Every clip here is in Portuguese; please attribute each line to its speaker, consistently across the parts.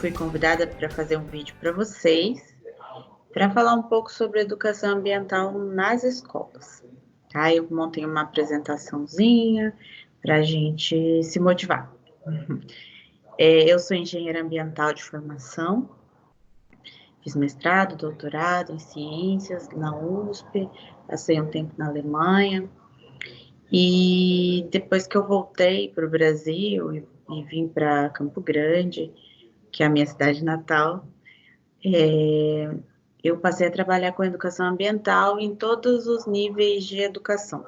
Speaker 1: fui convidada para fazer um vídeo para vocês, para falar um pouco sobre educação ambiental nas escolas. Tá? Eu montei uma apresentaçãozinha para a gente se motivar. Eu sou engenheira ambiental de formação, fiz mestrado, doutorado em ciências na USP, passei um tempo na Alemanha, e depois que eu voltei para o Brasil e vim para Campo Grande, que é a minha cidade natal, eu passei a trabalhar com educação ambiental em todos os níveis de educação.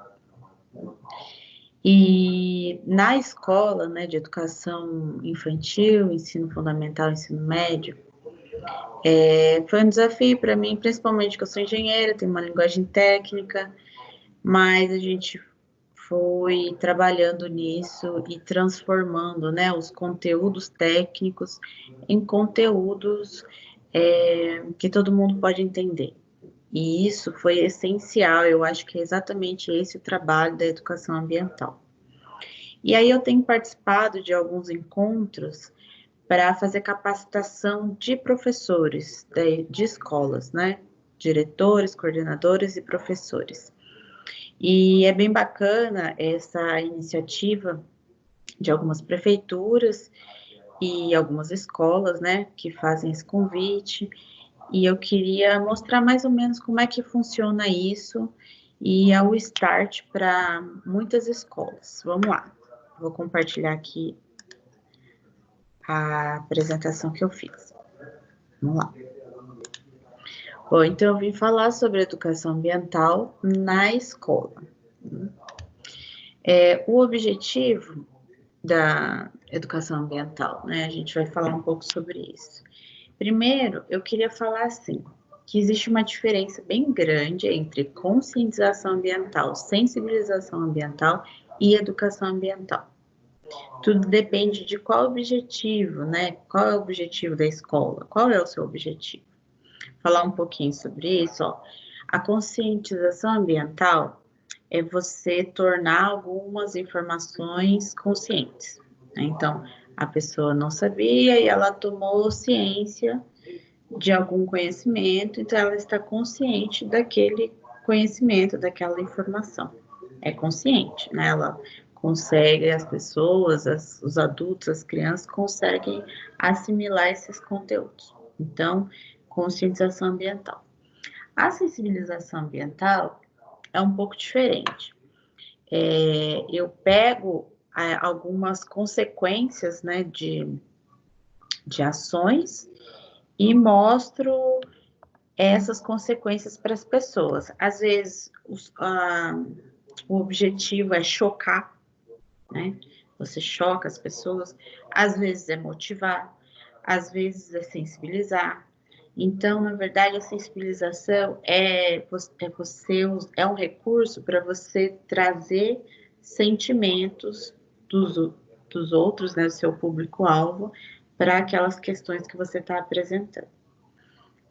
Speaker 1: E na escola, né, de educação infantil, ensino fundamental, ensino médio, foi um desafio para mim, principalmente que eu sou engenheira, tenho uma linguagem técnica, mas a gente foi trabalhando nisso e transformando, né, os conteúdos técnicos em conteúdos que todo mundo pode entender. E isso foi essencial, eu acho que é exatamente esse o trabalho da educação ambiental. E aí eu tenho participado de alguns encontros para fazer capacitação de professores de escolas, né? Diretores, coordenadores e professores. E é bem bacana essa iniciativa de algumas prefeituras e algumas escolas, né, que fazem esse convite. E eu queria mostrar mais ou menos como é que funciona isso e é o start para muitas escolas. Vamos lá, vou compartilhar aqui a apresentação que eu fiz. Vamos lá. Bom, então eu vim falar sobre educação ambiental na escola. O objetivo da educação ambiental, né? A gente vai falar um pouco sobre isso. Primeiro, eu queria falar assim, que existe uma diferença bem grande entre conscientização ambiental, sensibilização ambiental e educação ambiental. Tudo depende de qual objetivo, né? Qual é o objetivo da escola? Qual é o seu objetivo? Falar um pouquinho sobre isso, ó. A conscientização ambiental é você tornar algumas informações conscientes, né? Então, a pessoa não sabia e ela tomou ciência de algum conhecimento, então ela está consciente daquele conhecimento, daquela informação. É consciente, né? Ela consegue, as pessoas, os adultos, as crianças conseguem assimilar esses conteúdos. Então, conscientização ambiental. A sensibilização ambiental é um pouco diferente. Eu pego algumas consequências, né, de ações e mostro essas consequências para as pessoas. Às vezes, o objetivo é chocar, né? Você choca as pessoas, às vezes é motivar, às vezes é sensibilizar. Então, na verdade, a sensibilização é um recurso para você trazer sentimentos dos outros, né, do seu público-alvo, para aquelas questões que você está apresentando.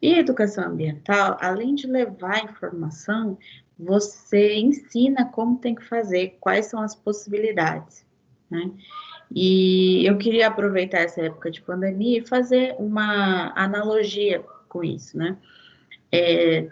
Speaker 1: E a educação ambiental, além de levar informação, você ensina como tem que fazer, quais são as possibilidades, né? E eu queria aproveitar essa época de pandemia e fazer uma analogia com isso, né?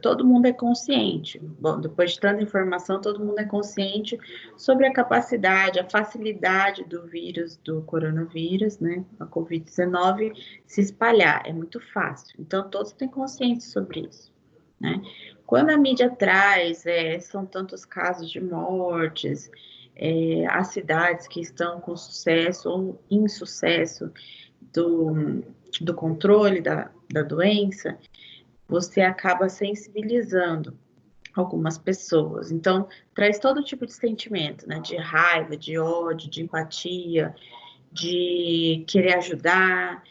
Speaker 1: Todo mundo é consciente. Bom, depois de tanta informação, todo mundo é consciente sobre a capacidade, a facilidade do vírus, do coronavírus, né? A Covid-19 se espalhar. É muito fácil. Então, todos têm consciência sobre isso, né? Quando a mídia traz, são tantos casos de mortes, as cidades que estão com sucesso ou insucesso do controle da doença, você acaba sensibilizando algumas pessoas. Então, traz todo tipo de sentimento, né? De raiva, de ódio, de empatia, de querer ajudar,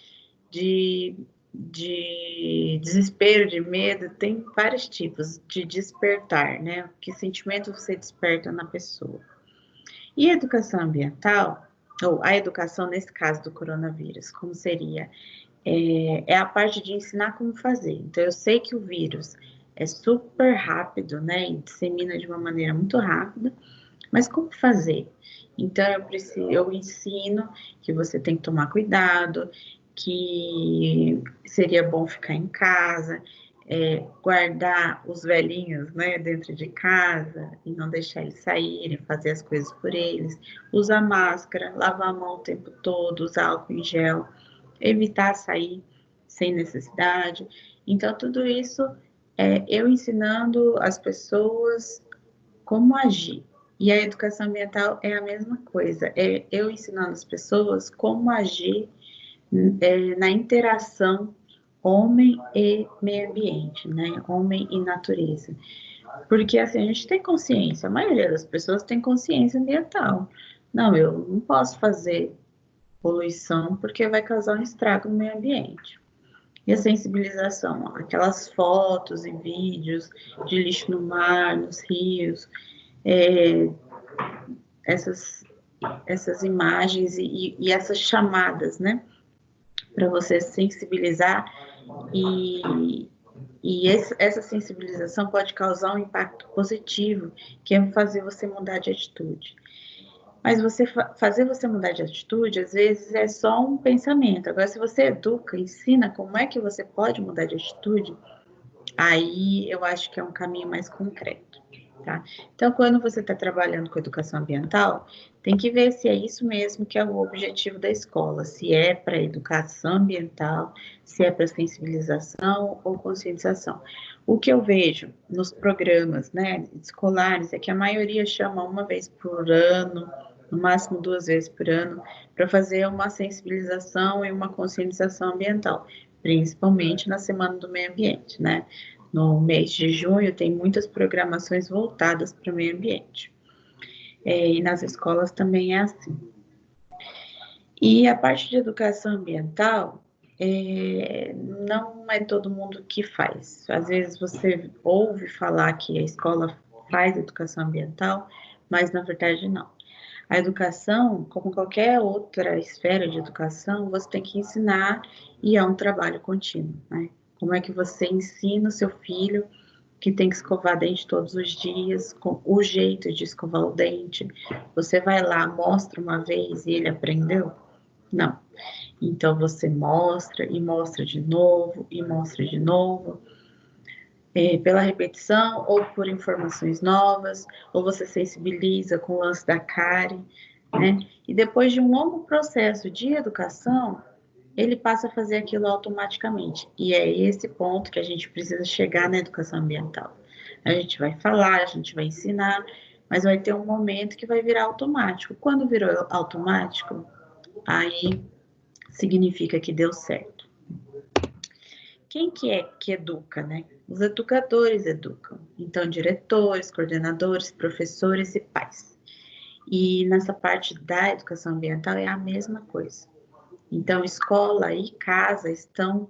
Speaker 1: de desespero, de medo, tem vários tipos de despertar, né? Que sentimento você desperta na pessoa. E a educação ambiental, ou a educação nesse caso do coronavírus, como seria? É a parte de ensinar como fazer. Então, eu sei que o vírus é super rápido, né? E dissemina de uma maneira muito rápida, mas como fazer? Então, eu ensino que você tem que tomar cuidado, que seria bom ficar em casa, guardar os velhinhos, né, dentro de casa e não deixar eles saírem, fazer as coisas por eles, usar máscara, lavar a mão o tempo todo, usar álcool em gel, evitar sair sem necessidade. Então, tudo isso é eu ensinando as pessoas como agir. E a educação ambiental é a mesma coisa, é eu ensinando as pessoas como agir na interação homem e meio ambiente, né? Homem e natureza. Porque assim, a gente tem consciência, a maioria das pessoas tem consciência ambiental. Não, eu não posso fazer poluição porque vai causar um estrago no meio ambiente. E a sensibilização, aquelas fotos e vídeos de lixo no mar, nos rios, é, essas, essas imagens e essas chamadas, né? Para você sensibilizar essa sensibilização pode causar um impacto positivo, que é fazer você mudar de atitude. Mas fazer você mudar de atitude, às vezes, é só um pensamento. Agora, se você educa, ensina como é que você pode mudar de atitude, aí eu acho que é um caminho mais concreto, tá? Então, quando você está trabalhando com educação ambiental, tem que ver se é isso mesmo que é o objetivo da escola, se é para educação ambiental, se é para sensibilização ou conscientização. O que eu vejo nos programas, né, escolares é que a maioria chama uma vez por ano, no máximo 2 vezes por ano, para fazer uma sensibilização e uma conscientização ambiental, principalmente na Semana do Meio Ambiente, né? No mês de junho tem muitas programações voltadas para o meio ambiente. E nas escolas também é assim. E a parte de educação ambiental, não é todo mundo que faz. Às vezes você ouve falar que a escola faz educação ambiental, mas na verdade não. A educação, como qualquer outra esfera de educação, você tem que ensinar e é um trabalho contínuo, né? Como é que você ensina o seu filho que tem que escovar dente todos os dias, com o jeito de escovar o dente? Você vai lá, mostra uma vez e ele aprendeu? Não. Então você mostra e mostra de novo e mostra de novo, pela repetição ou por informações novas, ou você sensibiliza com o lance da cárie, né? E depois de um longo processo de educação, ele passa a fazer aquilo automaticamente. E é esse ponto que a gente precisa chegar na educação ambiental. A gente vai falar, a gente vai ensinar, mas vai ter um momento que vai virar automático. Quando virou automático, aí significa que deu certo. Quem que é que educa, né? Os educadores educam. Então, diretores, coordenadores, professores e pais. E nessa parte da educação ambiental é a mesma coisa. Então, escola e casa estão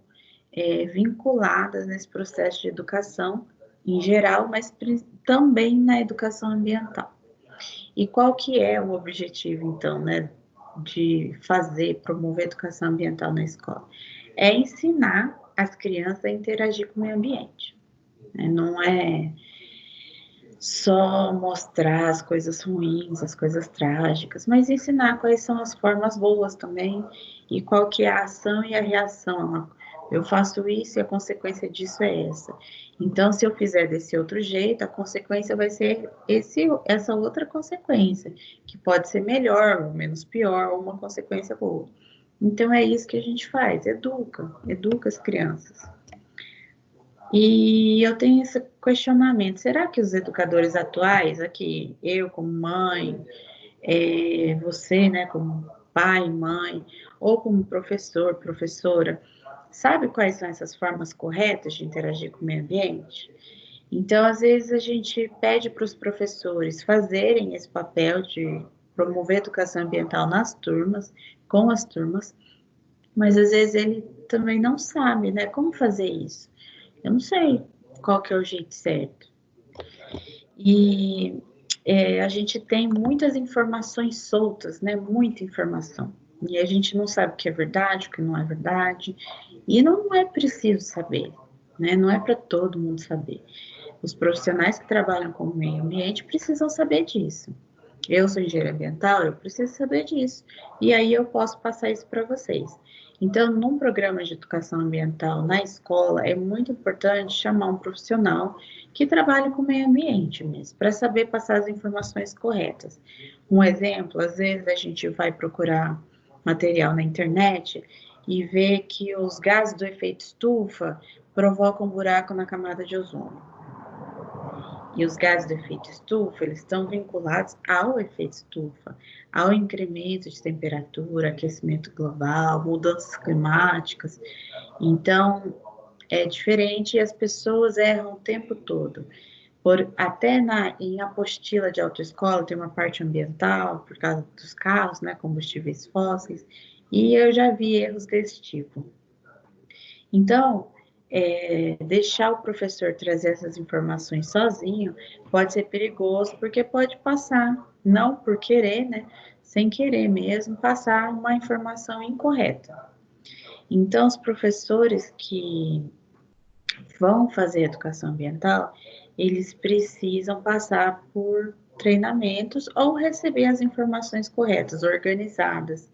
Speaker 1: vinculadas nesse processo de educação em geral, mas também na educação ambiental. E qual que é o objetivo, então, né, de promover educação ambiental na escola? É ensinar as crianças a interagir com o meio ambiente. Não é só mostrar as coisas ruins, as coisas trágicas, mas ensinar quais são as formas boas também e qual que é a ação e a reação. Eu faço isso e a consequência disso é essa. Então, se eu fizer desse outro jeito, a consequência vai ser essa outra consequência, que pode ser melhor ou menos pior, ou uma consequência boa. Então, é isso que a gente faz, educa as crianças. E eu tenho esse questionamento: será que os educadores atuais, aqui, eu como mãe, você, né, como pai, mãe, ou como professor, professora, sabe quais são essas formas corretas de interagir com o meio ambiente? Então, às vezes, a gente pede para os professores fazerem esse papel de promover educação ambiental nas turmas, com as turmas, mas às vezes ele também não sabe, né, como fazer isso. Eu não sei qual que é o jeito certo. E a gente tem muitas informações soltas, né? Muita informação. E a gente não sabe o que é verdade, o que não é verdade. E não é preciso saber, né? Não é para todo mundo saber. Os profissionais que trabalham com o meio ambiente precisam saber disso. Eu sou engenheira ambiental, eu preciso saber disso. E aí eu posso passar isso para vocês. Então, num programa de educação ambiental na escola, é muito importante chamar um profissional que trabalhe com o meio ambiente mesmo, para saber passar as informações corretas. Um exemplo, às vezes a gente vai procurar material na internet e vê que os gases do efeito estufa provocam um buraco na camada de ozônio. E os gases do efeito estufa, eles estão vinculados ao efeito estufa, ao incremento de temperatura, aquecimento global, mudanças climáticas. Então, é diferente e as pessoas erram o tempo todo. Até em apostila de autoescola tem uma parte ambiental, por causa dos carros, né, combustíveis fósseis, e eu já vi erros desse tipo. Então, deixar o professor trazer essas informações sozinho pode ser perigoso, porque pode passar, não por querer, né? Sem querer mesmo, passar uma informação incorreta. Então, os professores que vão fazer educação ambiental, eles precisam passar por treinamentos ou receber as informações corretas, organizadas,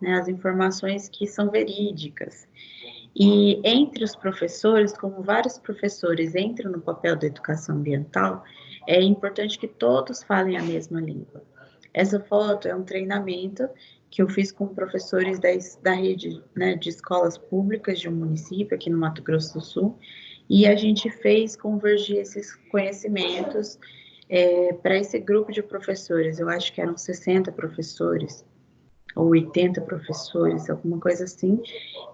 Speaker 1: né? As informações que são verídicas. E entre os professores, como vários professores entram no papel da educação ambiental, é importante que todos falem a mesma língua. Essa foto é um treinamento que eu fiz com professores da rede, né, de escolas públicas de um município aqui no Mato Grosso do Sul, e a gente fez convergir esses conhecimentos para esse grupo de professores. Eu acho que eram 60 professores, ou 80 professores, alguma coisa assim,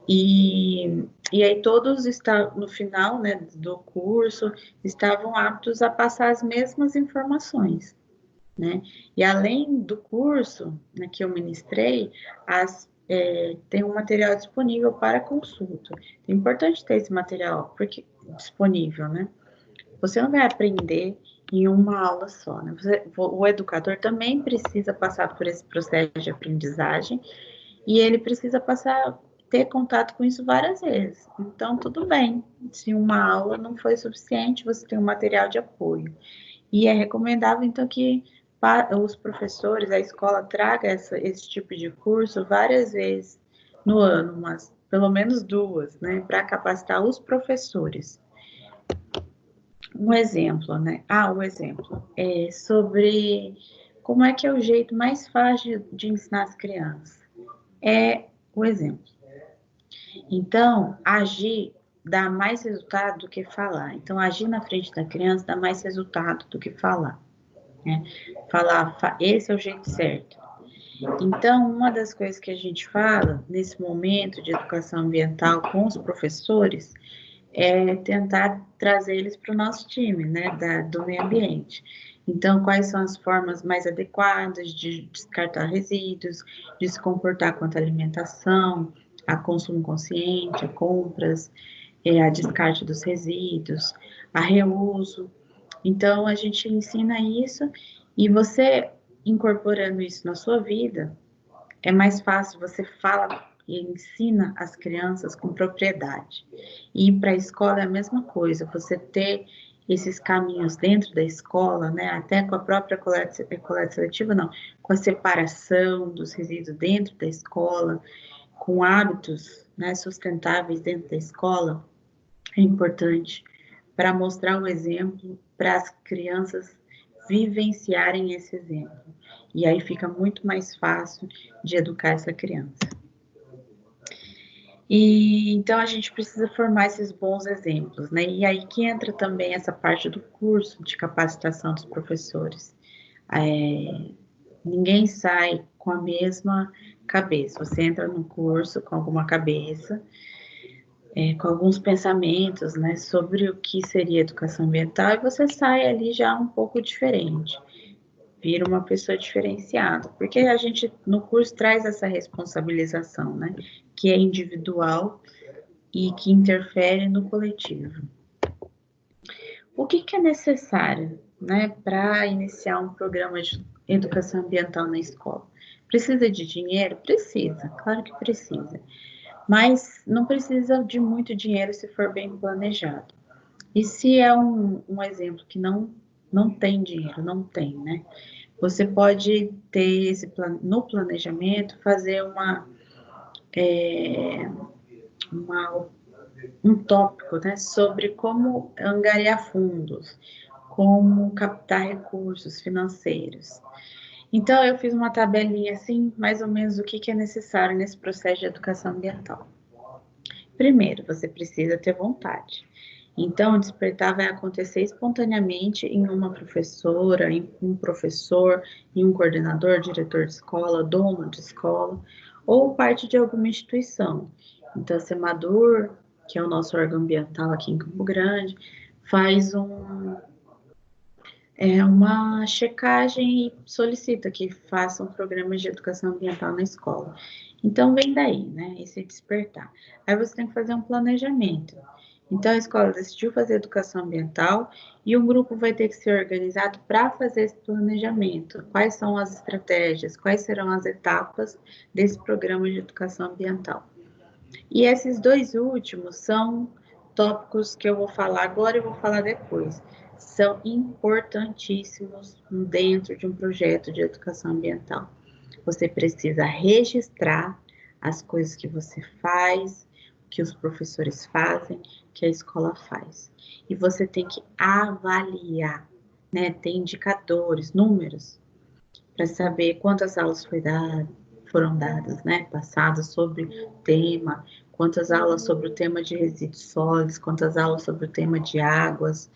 Speaker 1: e aí todos estavam, no final, né, do curso, estavam aptos a passar as mesmas informações, né? E além do curso, né, que eu ministrei, tem um material disponível para consulta. É importante ter esse material disponível, né? Você não vai aprender em uma aula só, né? O educador também precisa passar por esse processo de aprendizagem e ele precisa ter contato com isso várias vezes. Então, tudo bem. Se uma aula não foi suficiente, você tem um material de apoio. E é recomendável, então, que os professores, a escola traga esse tipo de curso várias vezes no ano, mas pelo menos duas, né, para capacitar os professores. Um exemplo, né? O exemplo é sobre como é que é o jeito mais fácil de ensinar as crianças. É o exemplo. Então, agir dá mais resultado do que falar. Então, agir na frente da criança dá mais resultado do que falar. Né? Falar, esse é o jeito certo. Então, uma das coisas que a gente fala nesse momento de educação ambiental com os professores é tentar trazer eles para o nosso time, né, do meio ambiente. Então, quais são as formas mais adequadas de descartar resíduos, de se comportar quanto à alimentação, a consumo consciente, a compras, a descarte dos resíduos, a reuso. Então, a gente ensina isso e você incorporando isso na sua vida, é mais fácil, você fala e ensina as crianças com propriedade. E para a escola é a mesma coisa, você ter esses caminhos dentro da escola, né, até com a própria coleta seletiva, não, com a separação dos resíduos dentro da escola, com hábitos, né, sustentáveis dentro da escola, é importante para mostrar um exemplo para as crianças vivenciarem esse exemplo. E aí fica muito mais fácil de educar essa criança. E então a gente precisa formar esses bons exemplos, né? E aí que entra também essa parte do curso de capacitação dos professores. Ninguém sai com a mesma cabeça. Você entra no curso com alguma cabeça, com alguns pensamentos, né, sobre o que seria educação ambiental, e você sai ali já um pouco diferente, vira uma pessoa diferenciada, porque a gente no curso traz essa responsabilização, né, que é individual e que interfere no coletivo. O que é necessário, né, para iniciar um programa de educação ambiental na escola? Precisa de dinheiro? Precisa, claro que precisa. Mas não precisa de muito dinheiro se for bem planejado. E se é um exemplo que não tem dinheiro, não tem, né? Você pode ter no planejamento, fazer um tópico, né, sobre como angariar fundos, como captar recursos financeiros. Então, eu fiz uma tabelinha assim, mais ou menos o que é necessário nesse processo de educação ambiental. Primeiro, você precisa ter vontade. Então, o despertar vai acontecer espontaneamente em uma professora, em um professor, em um coordenador, diretor de escola, dono de escola, ou parte de alguma instituição. Então, a Semadur, que é o nosso órgão ambiental aqui em Campo Grande, faz uma checagem e solicita que façam programas de educação ambiental na escola. Então, vem daí, né, esse despertar. Aí você tem que fazer um planejamento. Então, a escola decidiu fazer educação ambiental e um grupo vai ter que ser organizado para fazer esse planejamento. Quais são as estratégias, quais serão as etapas desse programa de educação ambiental. E esses dois últimos são tópicos que eu vou falar agora e vou falar depois. São importantíssimos dentro de um projeto de educação ambiental. Você precisa registrar as coisas que você faz, que os professores fazem, que a escola faz. E você tem que avaliar, né? Tem indicadores, números, para saber quantas aulas foram dadas, né? Passadas sobre o tema, quantas aulas sobre o tema de resíduos sólidos, quantas aulas sobre o tema de águas,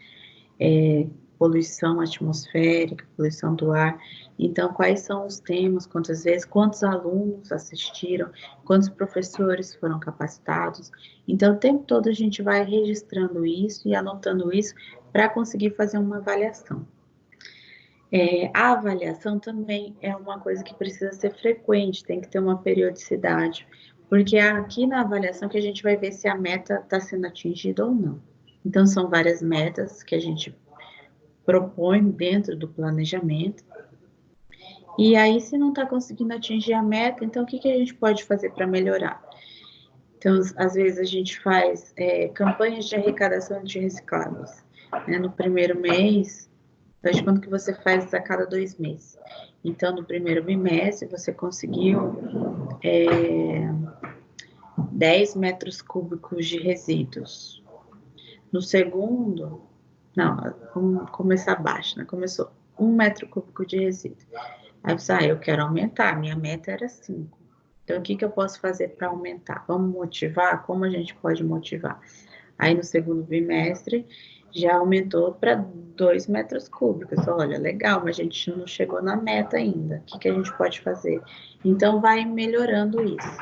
Speaker 1: poluição atmosférica, poluição do ar. Então, quais são os temas, quantas vezes, quantos alunos assistiram, quantos professores foram capacitados. Então, o tempo todo a gente vai registrando isso e anotando isso para conseguir fazer uma avaliação. A avaliação também é uma coisa que precisa ser frequente, tem que ter uma periodicidade, porque é aqui na avaliação que a gente vai ver se a meta está sendo atingida ou não. Então, são várias metas que a gente propõe dentro do planejamento. E aí, se não está conseguindo atingir a meta, então o que a gente pode fazer para melhorar? Então, às vezes a gente faz campanhas de arrecadação de recicláveis. Né? No primeiro mês, faz quanto que você faz a cada 2 meses. Então, no primeiro bimestre, você conseguiu 10 metros cúbicos de resíduos. No segundo, não, vamos começar abaixo, né? Começou 1 metro cúbico de resíduo. Aí você, eu quero aumentar, minha meta era 5. Então, o que eu posso fazer para aumentar? Vamos motivar? Como a gente pode motivar? Aí, no segundo bimestre, já aumentou para 2 metros cúbicos. Olha, legal, mas a gente não chegou na meta ainda. O que a gente pode fazer? Então, vai melhorando isso.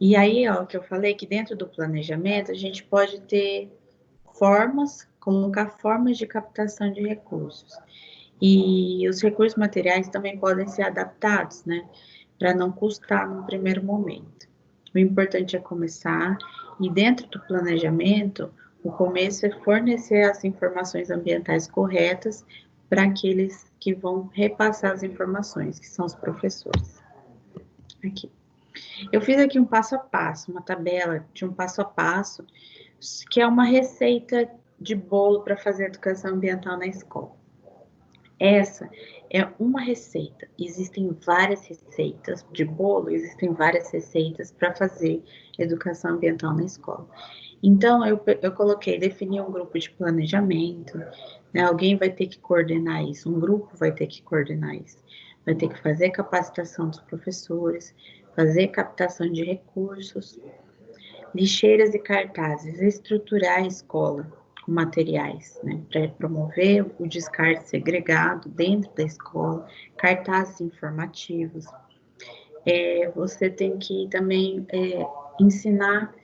Speaker 1: E aí, ó, que eu falei que dentro do planejamento, a gente pode ter colocar formas de captação de recursos. E os recursos materiais também podem ser adaptados, né? Para não custar no primeiro momento. O importante é começar, e dentro do planejamento, o começo é fornecer as informações ambientais corretas para aqueles que vão repassar as informações, que são os professores. Aqui. Eu fiz aqui um passo a passo, uma tabela de um passo a passo, que é uma receita de bolo para fazer educação ambiental na escola. Essa é uma receita. Existem várias receitas de bolo, existem várias receitas para fazer educação ambiental na escola. Então, eu coloquei, defini um grupo de planejamento, né? Alguém vai ter que coordenar isso, um grupo vai ter que coordenar isso. Vai ter que fazer capacitação dos professores, fazer captação de recursos, lixeiras e cartazes, estruturar a escola com materiais, né, para promover o descarte segregado dentro da escola, cartazes informativos. Você tem que também ensinar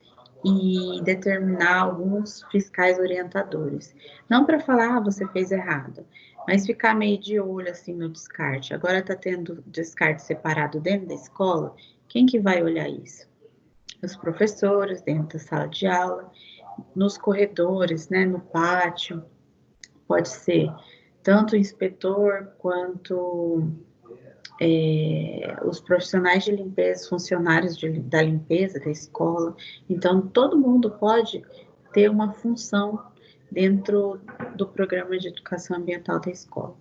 Speaker 1: e determinar alguns fiscais orientadores. Não para falar, você fez errado, mas ficar meio de olho assim no descarte. Agora está tendo descarte separado dentro da escola, quem que vai olhar isso? Os professores dentro da sala de aula, nos corredores, né, no pátio, pode ser tanto o inspetor quanto os profissionais de limpeza, funcionários da limpeza da escola. Então, todo mundo pode ter uma função dentro do programa de educação ambiental da escola.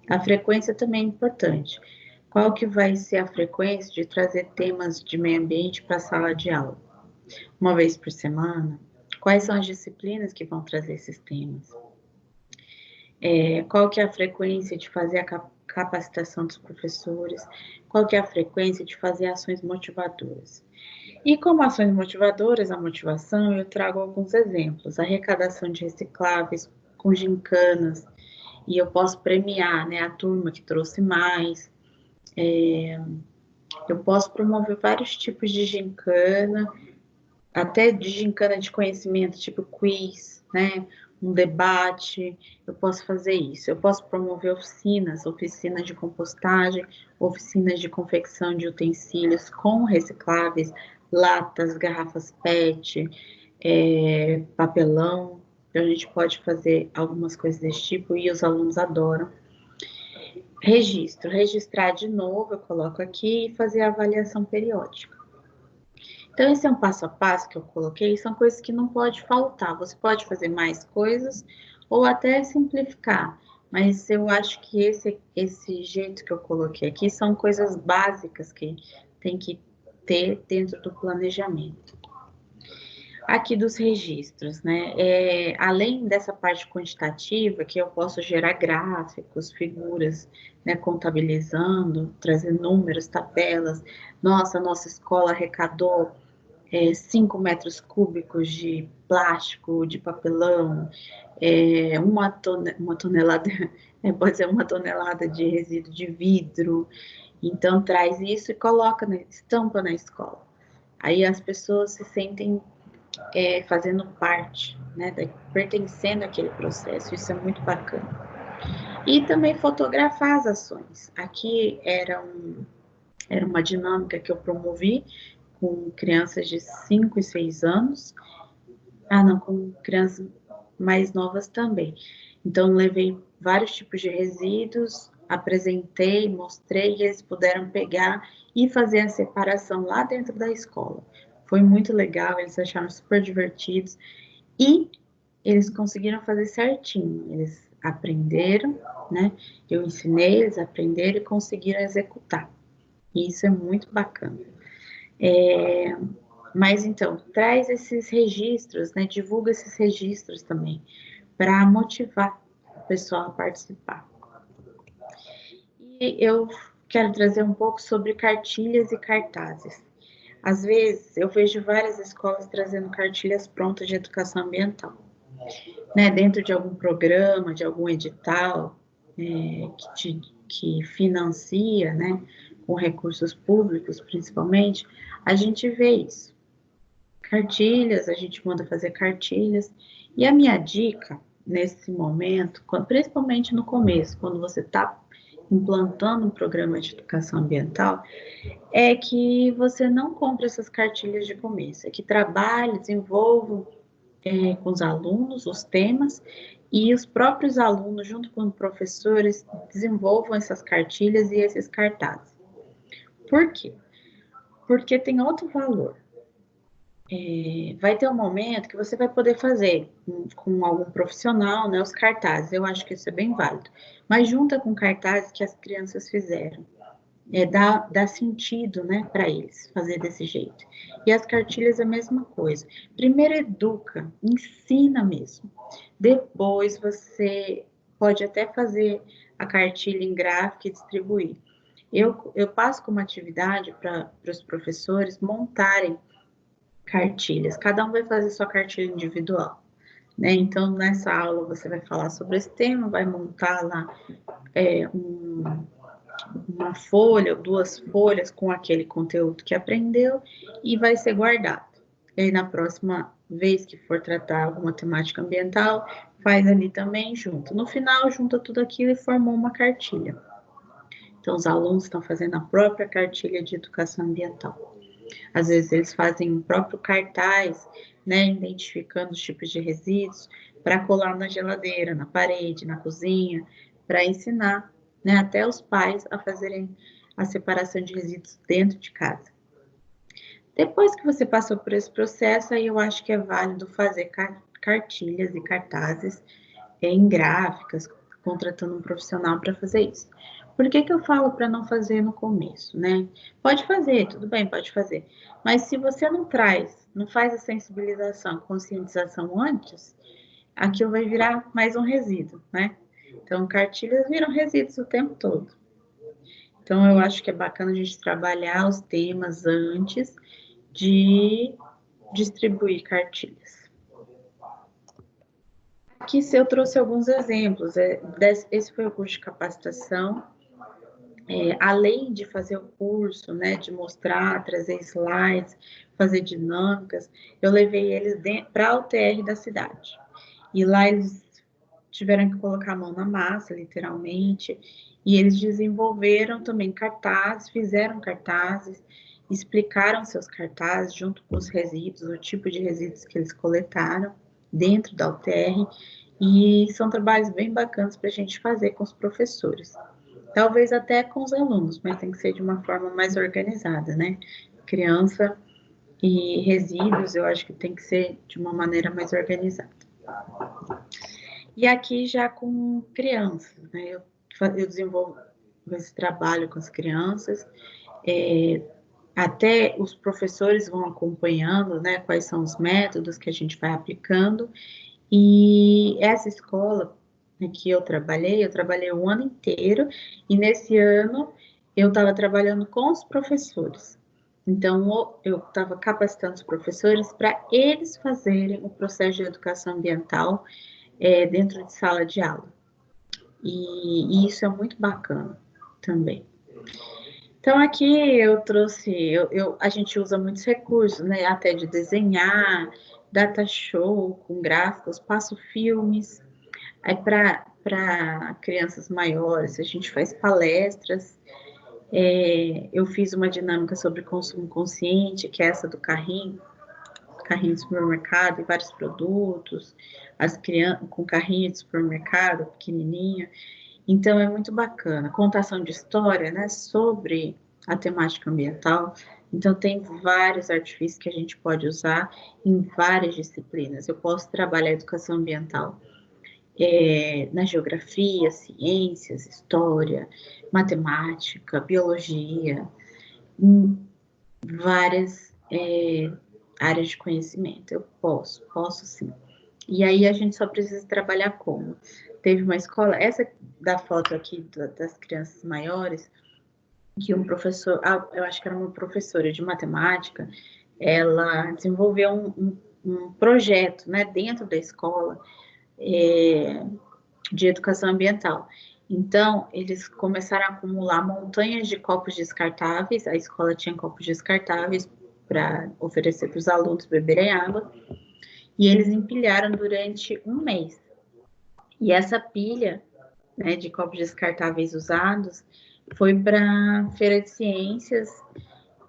Speaker 1: A frequência também é importante. Qual que vai ser a frequência de trazer temas de meio ambiente para a sala de aula? Uma vez por semana? Quais são as disciplinas que vão trazer esses temas? Qual que é a frequência de fazer a capacitação dos professores? Qual que é a frequência de fazer ações motivadoras? E como ações motivadoras, a motivação, eu trago alguns exemplos. Arrecadação de recicláveis com gincanas, e eu posso premiar, né, a turma que trouxe mais. Eu posso promover vários tipos de gincana, até de gincana de conhecimento, tipo quiz, né? Um debate, eu posso fazer isso. Eu posso promover oficinas de compostagem, oficinas de confecção de utensílios com recicláveis, latas, garrafas PET, papelão. Então, a gente pode fazer algumas coisas desse tipo e os alunos adoram. Registrar de novo, eu coloco aqui e fazer a avaliação periódica. Então, esse é um passo a passo que eu coloquei, são coisas que não pode faltar. Você pode fazer mais coisas ou até simplificar, mas eu acho que esse jeito que eu coloquei aqui são coisas básicas que tem que ter dentro do planejamento. Aqui dos registros, né? Além dessa parte quantitativa, que eu posso gerar gráficos, figuras, né, contabilizando, trazer números, tabelas. Nossa escola arrecadou 5 metros cúbicos de plástico, de papelão, uma tonelada, pode ser 1 tonelada de resíduo de vidro. Então, traz isso e coloca, estampa na escola. Aí as pessoas se sentem fazendo parte, né, pertencendo àquele processo. Isso é muito bacana. E também fotografar as ações. Aqui era uma dinâmica que eu promovi com crianças de 5 e 6 anos. Não, com crianças mais novas também. Então, levei vários tipos de resíduos, apresentei, mostrei, e eles puderam pegar e fazer a separação lá dentro da escola. Foi muito legal, eles acharam super divertidos e eles conseguiram fazer certinho. Eles aprenderam, né? Eu ensinei, eles aprenderam e conseguiram executar. E isso é muito bacana. Mas então, traz esses registros, né? Divulga esses registros também, para motivar o pessoal a participar. E eu quero trazer um pouco sobre cartilhas e cartazes. Às vezes, eu vejo várias escolas trazendo cartilhas prontas de educação ambiental, né? Dentro de algum programa, de algum edital, que financia, né? Com recursos públicos, principalmente, a gente vê isso. Cartilhas, a gente manda fazer cartilhas. E a minha dica nesse momento, principalmente no começo, quando você está implantando um programa de educação ambiental, é que você não compre essas cartilhas de começo, é que trabalhe, desenvolva com os alunos os temas e os próprios alunos, junto com os professores, desenvolvam essas cartilhas e esses cartazes. Por quê? Porque tem outro valor. Vai ter um momento que você vai poder fazer com algum profissional, né, os cartazes. Eu acho que isso é bem válido. Mas junta com cartazes que as crianças fizeram. Dá sentido, né, para eles fazer desse jeito. E as cartilhas é a mesma coisa. Primeiro educa, ensina mesmo. Depois você pode até fazer a cartilha em gráfico e distribuir. Eu passo como atividade para os professores montarem cartilhas. Cada um vai fazer sua cartilha individual, né? Então, nessa aula você vai falar sobre esse tema, vai montar lá uma folha ou 2 folhas com aquele conteúdo que aprendeu e vai ser guardado. E aí, na próxima vez que for tratar alguma temática ambiental, faz ali também junto. No final, junta tudo aquilo e formou uma cartilha. Então, os alunos estão fazendo a própria cartilha de educação ambiental. Às vezes eles fazem o próprio cartaz, né, identificando os tipos de resíduos, para colar na geladeira, na parede, na cozinha, para ensinar, né, até os pais a fazerem a separação de resíduos dentro de casa. Depois que você passou por esse processo, aí eu acho que é válido fazer cartilhas e cartazes em gráficas, contratando um profissional para fazer isso. Por que eu falo para não fazer no começo, né? Pode fazer, tudo bem, pode fazer. Mas se você não faz a sensibilização, a conscientização antes, aquilo vai virar mais um resíduo, né? Então, cartilhas viram resíduos o tempo todo. Então, eu acho que é bacana a gente trabalhar os temas antes de distribuir cartilhas. Aqui eu trouxe alguns exemplos. Esse foi o curso de capacitação. Além de fazer o curso, né, de mostrar, trazer slides, fazer dinâmicas, eu levei eles para a UTR da cidade. E lá eles tiveram que colocar a mão na massa, literalmente, e eles desenvolveram também cartazes, fizeram cartazes, explicaram seus cartazes junto com os resíduos, o tipo de resíduos que eles coletaram dentro da UTR, e são trabalhos bem bacanas para a gente fazer com os professores. Talvez até com os alunos, mas tem que ser de uma forma mais organizada, né? Criança e resíduos, eu acho que tem que ser de uma maneira mais organizada. E aqui já com crianças, né? Eu desenvolvo esse trabalho com as crianças, até os professores vão acompanhando, né? Quais são os métodos que a gente vai aplicando. E essa escola que eu trabalhei o ano inteiro, e nesse ano eu estava trabalhando com os professores. Então, eu estava capacitando os professores para eles fazerem o processo de educação ambiental dentro de sala de aula. E isso é muito bacana também. Então, aqui eu trouxe, a gente usa muitos recursos, né? Até de desenhar, data show com gráficos, passo filmes. Aí, para crianças maiores, a gente faz palestras. Eu fiz uma dinâmica sobre consumo consciente, que é essa do carrinho de supermercado e vários produtos, as crianças com carrinho de supermercado pequenininho. Então, é muito bacana. Contação de história, né, sobre a temática ambiental. Então, tem vários artifícios que a gente pode usar em várias disciplinas. Eu posso trabalhar educação ambiental na geografia, ciências, história, matemática, biologia, em várias áreas de conhecimento. Eu posso sim. E aí a gente só precisa trabalhar como? Teve uma escola, essa da foto aqui das crianças maiores, que um professor, eu acho que era uma professora de matemática, ela desenvolveu um projeto, né, dentro da escola, de educação ambiental. Então, eles começaram a acumular montanhas de copos descartáveis, a escola tinha copos descartáveis para oferecer para os alunos beberem água, e eles empilharam durante um mês. E essa pilha, né, de copos descartáveis usados foi para a Feira de Ciências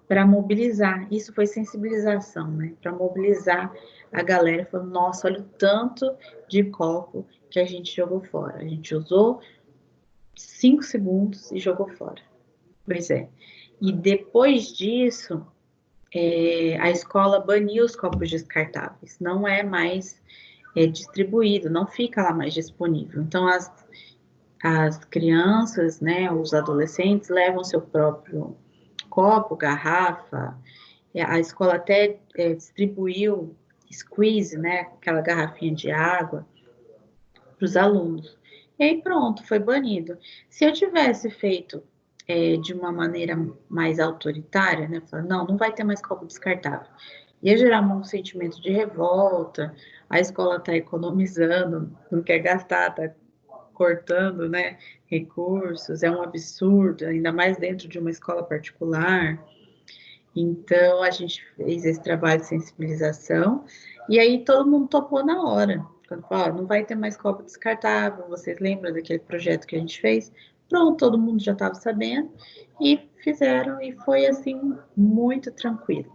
Speaker 1: para mobilizar. Isso foi sensibilização, né? Para mobilizar a galera. Falando, nossa, olha o tanto de copo que a gente jogou fora. A gente usou 5 segundos e jogou fora. Pois é. E depois disso, a escola baniu os copos descartáveis. Não é mais distribuído, não fica lá mais disponível. Então, as crianças, né, os adolescentes levam seu próprio copo, garrafa. A escola até distribuiu squeeze, né, aquela garrafinha de água para os alunos. E aí pronto, foi banido. Se eu tivesse feito de uma maneira mais autoritária, né, falando, não vai ter mais copo descartável, ia gerar um sentimento de revolta, a escola está economizando, não quer gastar, está cortando, né, recursos, é um absurdo, ainda mais dentro de uma escola particular. Então, a gente fez esse trabalho de sensibilização, e aí todo mundo topou na hora. Quando falou, não vai ter mais copo descartável, vocês lembram daquele projeto que a gente fez? Pronto, todo mundo já estava sabendo, e fizeram, e foi assim, muito tranquilo.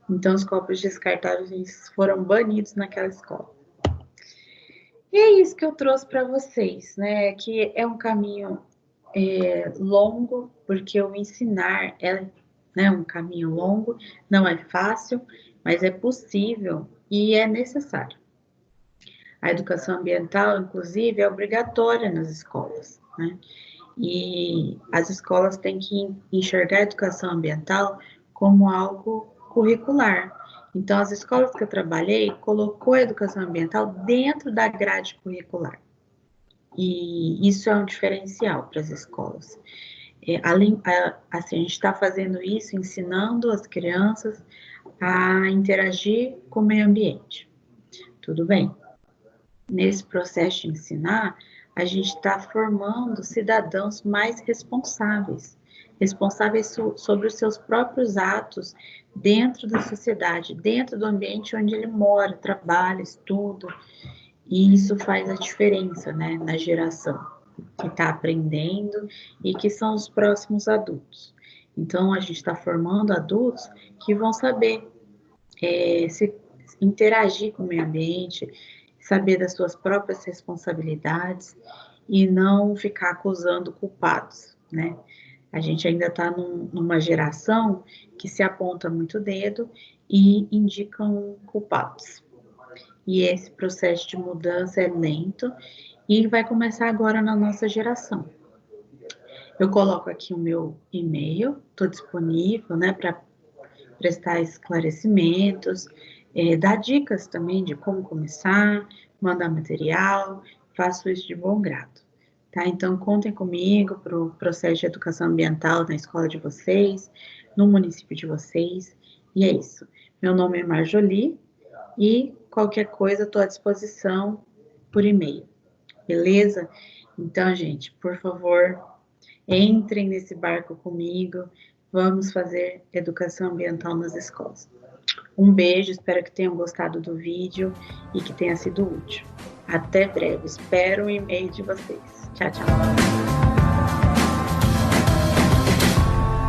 Speaker 1: Então, os copos descartáveis foram banidos naquela escola. E é isso que eu trouxe para vocês, né? Que é um caminho longo, porque o ensinar é, né, um caminho longo, não é fácil, mas é possível e é necessário. A educação ambiental, inclusive, é obrigatória nas escolas, né? E as escolas têm que enxergar a educação ambiental como algo curricular. Então, as escolas que eu trabalhei colocou a educação ambiental dentro da grade curricular. E isso é um diferencial para as escolas. Assim, a gente está fazendo isso, ensinando as crianças a interagir com o meio ambiente. Tudo bem. Nesse processo de ensinar, a gente está formando cidadãos mais responsáveis, sobre os seus próprios atos dentro da sociedade, dentro do ambiente onde ele mora, trabalha, estuda, e isso faz a diferença, né, na geração que está aprendendo e que são os próximos adultos. Então, a gente está formando adultos que vão saber se interagir com o meio ambiente, saber das suas próprias responsabilidades e não ficar acusando culpados, né? A gente ainda está numa geração que se aponta muito o dedo e indicam culpados. E esse processo de mudança é lento e vai começar agora na nossa geração. Eu coloco aqui o meu e-mail, estou disponível, né, para prestar esclarecimentos, dar dicas também de como começar, mandar material, faço isso de bom grado. Tá? Então, contem comigo para o processo de educação ambiental na escola de vocês, no município de vocês, e é isso. Meu nome é Marjolie e qualquer coisa estou à disposição por e-mail, beleza? Então, gente, por favor, entrem nesse barco comigo, vamos fazer educação ambiental nas escolas. Um beijo, espero que tenham gostado do vídeo e que tenha sido útil. Até breve, espero um e-mail de vocês. Tchau, tchau.